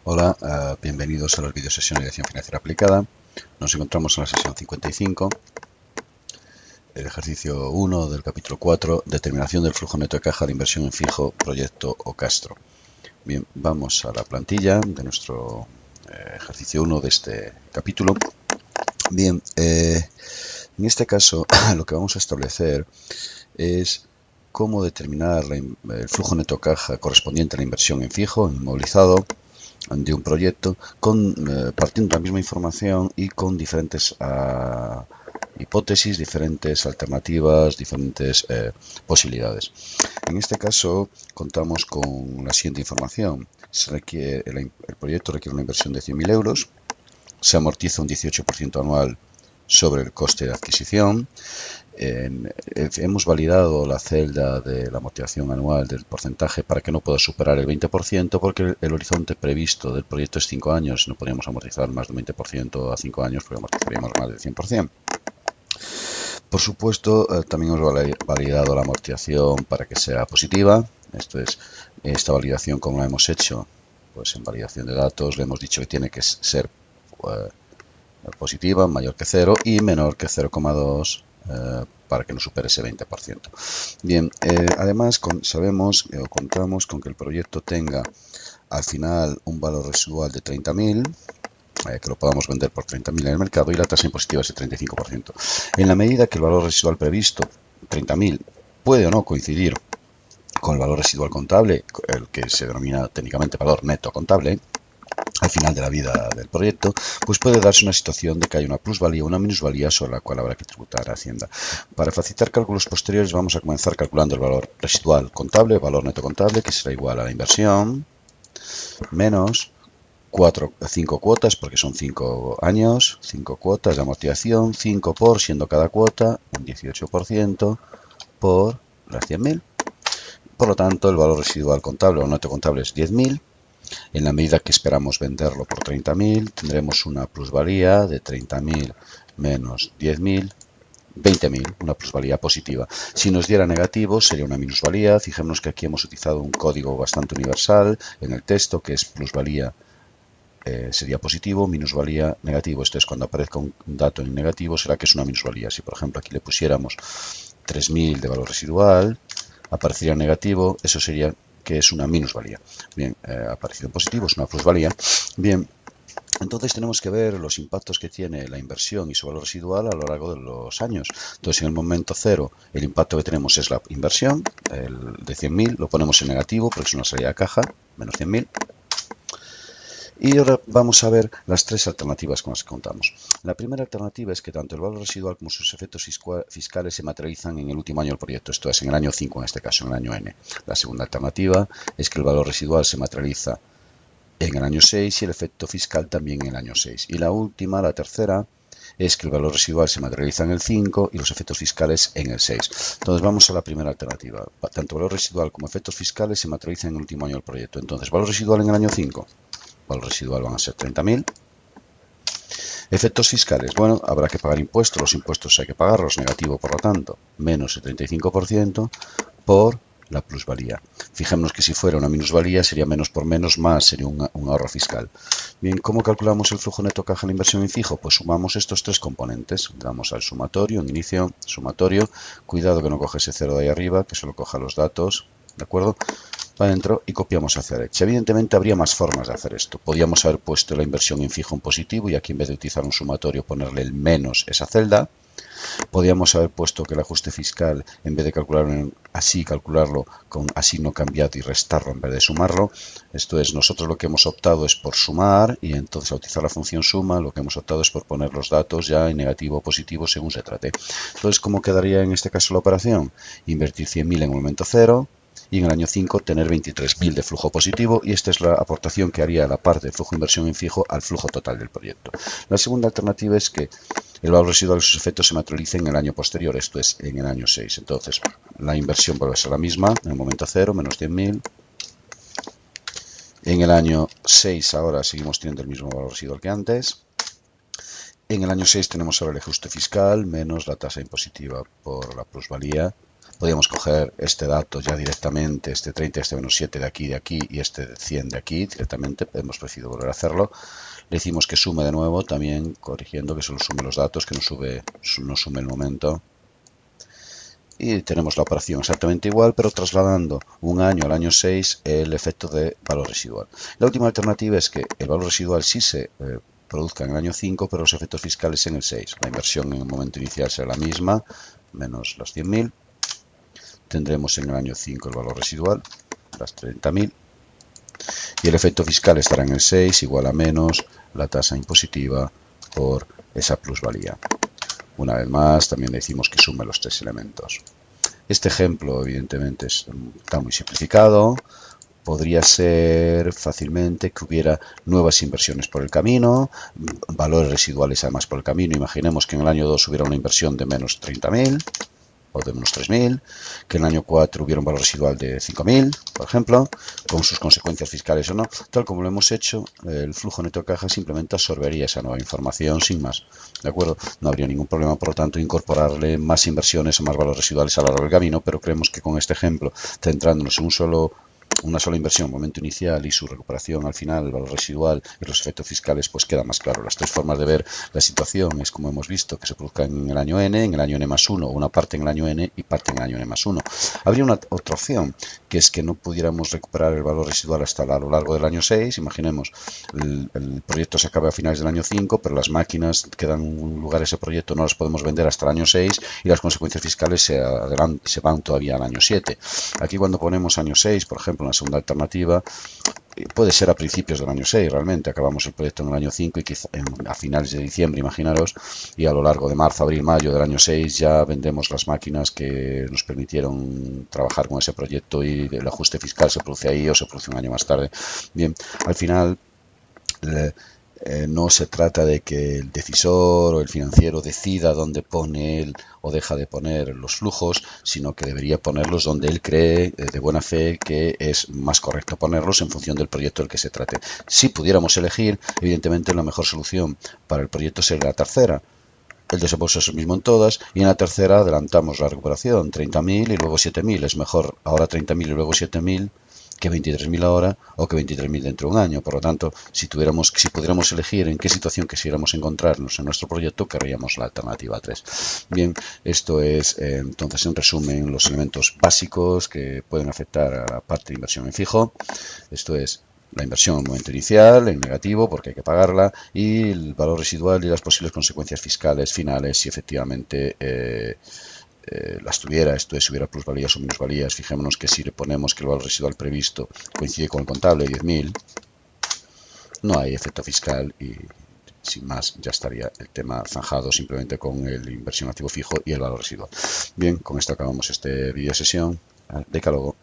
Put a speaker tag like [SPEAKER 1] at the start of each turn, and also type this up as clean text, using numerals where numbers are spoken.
[SPEAKER 1] Hola, bienvenidos a los vídeos sesión de dirección financiera aplicada. Nos encontramos en la sesión 55, el ejercicio 1 del capítulo 4, determinación del flujo neto de caja de inversión en fijo, proyecto o Castro. Bien, vamos a la plantilla de nuestro ejercicio 1 de este capítulo. Bien, en este caso lo que vamos a establecer es cómo determinar el flujo neto de caja correspondiente a la inversión en fijo, inmovilizado, de un proyecto, partiendo de la misma información y con diferentes hipótesis, diferentes alternativas, diferentes posibilidades. En este caso contamos con la siguiente información. El proyecto requiere una inversión de 100.000 euros, se amortiza un 18% anual sobre el coste de adquisición. Hemos validado la celda de la amortización anual del porcentaje para que no pueda superar el 20%, porque el horizonte previsto del proyecto es 5 años. No podríamos amortizar más del 20% a 5 años, porque amortizaríamos más del 100%. Por supuesto, también hemos validado la amortización para que sea positiva. Esto es, esta validación, como la hemos hecho, pues en validación de datos le hemos dicho que tiene que ser positiva, mayor que 0 y menor que 0,2 para que no supere ese 20%. Bien, además sabemos o contamos con que el proyecto tenga al final un valor residual de 30.000, que lo podamos vender por 30.000 en el mercado, y la tasa impositiva es de 35%. En la medida que el valor residual previsto, 30.000, puede o no coincidir con el valor residual contable, el que se denomina técnicamente valor neto contable, al final de la vida del proyecto, pues puede darse una situación de que hay una plusvalía o una minusvalía sobre la cual habrá que tributar a Hacienda. Para facilitar cálculos posteriores vamos a comenzar calculando el valor residual contable, valor neto contable, que será igual a la inversión, menos 5 cuotas, porque son 5 años, 5 cuotas de amortización, 5 por, siendo cada cuota un 18% por las 100.000. Por lo tanto, el valor residual contable o neto contable es 10.000. En la medida que esperamos venderlo por 30.000, tendremos una plusvalía de 30.000 menos 10.000, 20.000, una plusvalía positiva. Si nos diera negativo, sería una minusvalía. Fijémonos que aquí hemos utilizado un código bastante universal en el texto, que es plusvalía sería positivo, minusvalía negativo. Esto es, cuando aparezca un dato en negativo, será que es una minusvalía. Si, por ejemplo, aquí le pusiéramos 3.000 de valor residual, aparecería negativo, eso sería que es una minusvalía. Bien, aparecido en positivo, es una plusvalía. Bien, entonces tenemos que ver los impactos que tiene la inversión y su valor residual a lo largo de los años. Entonces, en el momento cero, el impacto que tenemos es la inversión, el de 100.000, lo ponemos en negativo porque es una salida de caja, menos 100.000. Y ahora vamos a ver las tres alternativas con las que contamos. La primera alternativa es que tanto el valor residual como sus efectos fiscales se materializan en el último año del proyecto, esto es, en el año 5, en este caso, en el año N. La segunda alternativa es que el valor residual se materializa en el año 6 y el efecto fiscal también en el año 6. Y la última, la tercera, es que el valor residual se materializa en el 5 y los efectos fiscales en el 6. Entonces vamos a la primera alternativa. Tanto valor residual como efectos fiscales se materializan en el último año del proyecto. Entonces, valor residual en el año 5. Valor residual van a ser 30.000. Efectos fiscales. Bueno, habrá que pagar impuestos. Los impuestos hay que pagarlos. Negativo, por lo tanto, menos el 35% por la plusvalía. Fijémonos que si fuera una minusvalía sería menos por menos más, sería un ahorro fiscal. Bien, ¿cómo calculamos el flujo neto caja de la inversión en fijo? Pues sumamos estos tres componentes. Damos al sumatorio, en inicio, sumatorio. Cuidado que no coge ese cero de ahí arriba, que solo coja los datos. ¿De acuerdo? Para adentro y copiamos hacia la derecha. Evidentemente habría más formas de hacer esto. Podríamos haber puesto la inversión en fijo en positivo y aquí, en vez de utilizar un sumatorio, ponerle el menos esa celda. Podríamos haber puesto que el ajuste fiscal, en vez de calcularlo así, calcularlo con así no cambiado y restarlo en vez de sumarlo. Esto es, nosotros lo que hemos optado es por sumar, y entonces al utilizar la función suma, lo que hemos optado es por poner los datos ya en negativo o positivo según se trate. Entonces, ¿cómo quedaría en este caso la operación? Invertir 100.000 en el momento 0, y en el año 5 tener 23.000 de flujo positivo, y esta es la aportación que haría la parte de flujo de inversión en fijo al flujo total del proyecto. La segunda alternativa es que el valor residual y sus efectos se materialicen en el año posterior, esto es, en el año 6. Entonces, la inversión vuelve a ser la misma, en el momento 0, menos 100.000. En el año 6 ahora seguimos teniendo el mismo valor residual que antes. En el año 6 tenemos ahora el ajuste fiscal, menos la tasa impositiva por la plusvalía, Podríamos coger este dato ya directamente, este 30, este menos 7 de aquí y este 100 de aquí directamente. Hemos preferido volver a hacerlo. Le decimos que sume de nuevo, también corrigiendo que solo sume los datos, que no sume el momento. Y tenemos la operación exactamente igual, pero trasladando un año al año 6 el efecto de valor residual. La última alternativa es que el valor residual sí se produzca en el año 5, pero los efectos fiscales en el 6. La inversión en el momento inicial será la misma, menos las 100.000. Tendremos en el año 5 el valor residual, las 30.000. Y el efecto fiscal estará en el 6, igual a menos la tasa impositiva por esa plusvalía. Una vez más, también decimos que sume los tres elementos. Este ejemplo, evidentemente, está muy simplificado. Podría ser fácilmente que hubiera nuevas inversiones por el camino, valores residuales además por el camino. Imaginemos que en el año 2 hubiera una inversión de menos 30.000 o de menos 3.000, que en el año 4 hubiera un valor residual de 5.000, por ejemplo, con sus consecuencias fiscales o no. Tal como lo hemos hecho, el flujo neto de caja simplemente absorbería esa nueva información sin más. ¿De acuerdo? No habría ningún problema, por lo tanto, incorporarle más inversiones o más valores residuales a lo largo del camino, pero creemos que con este ejemplo, centrándonos en una sola inversión, momento inicial y su recuperación al final, el valor residual y los efectos fiscales, pues queda más claro. Las tres formas de ver la situación es, como hemos visto, que se produzca en el año n, en el año n más 1, una parte en el año n y parte en el año n más 1. Habría otra opción, que es que no pudiéramos recuperar el valor residual hasta a lo largo del año 6. Imaginemos, el proyecto se acaba a finales del año 5, pero las máquinas que dan lugar a ese proyecto no las podemos vender hasta el año 6 y las consecuencias fiscales se van todavía al año 7. Aquí cuando ponemos año 6, por ejemplo, en la segunda alternativa, puede ser a principios del año 6, realmente acabamos el proyecto en el año 5 y quizá a finales de diciembre, imaginaros, y a lo largo de marzo, abril, mayo del año 6 ya vendemos las máquinas que nos permitieron trabajar con ese proyecto y el ajuste fiscal se produce ahí o se produce un año más tarde. Bien, al final no se trata de que el decisor o el financiero decida dónde pone él o deja de poner los flujos, sino que debería ponerlos donde él cree de buena fe que es más correcto ponerlos en función del proyecto del que se trate. Si pudiéramos elegir, evidentemente la mejor solución para el proyecto sería la tercera. El desembolso es el mismo en todas y en la tercera adelantamos la recuperación, 30.000 y luego 7.000. Es mejor ahora 30.000 y luego 7.000 que 23.000 ahora o que 23.000 dentro de un año. Por lo tanto, si pudiéramos elegir en qué situación quisiéramos encontrarnos en nuestro proyecto, querríamos la alternativa 3. Bien, esto es entonces en resumen los elementos básicos que pueden afectar a la parte de inversión en fijo. Esto es la inversión en el momento inicial, en negativo, porque hay que pagarla, y el valor residual y las posibles consecuencias fiscales finales si efectivamente las tuviera, esto es, si hubiera plusvalías o minusvalías. Fijémonos que si le ponemos que el valor residual previsto coincide con el contable, 10.000, no hay efecto fiscal y sin más ya estaría el tema zanjado simplemente con el inversión activo fijo y el valor residual. Bien, con esto acabamos este vídeo sesión. Decálogo.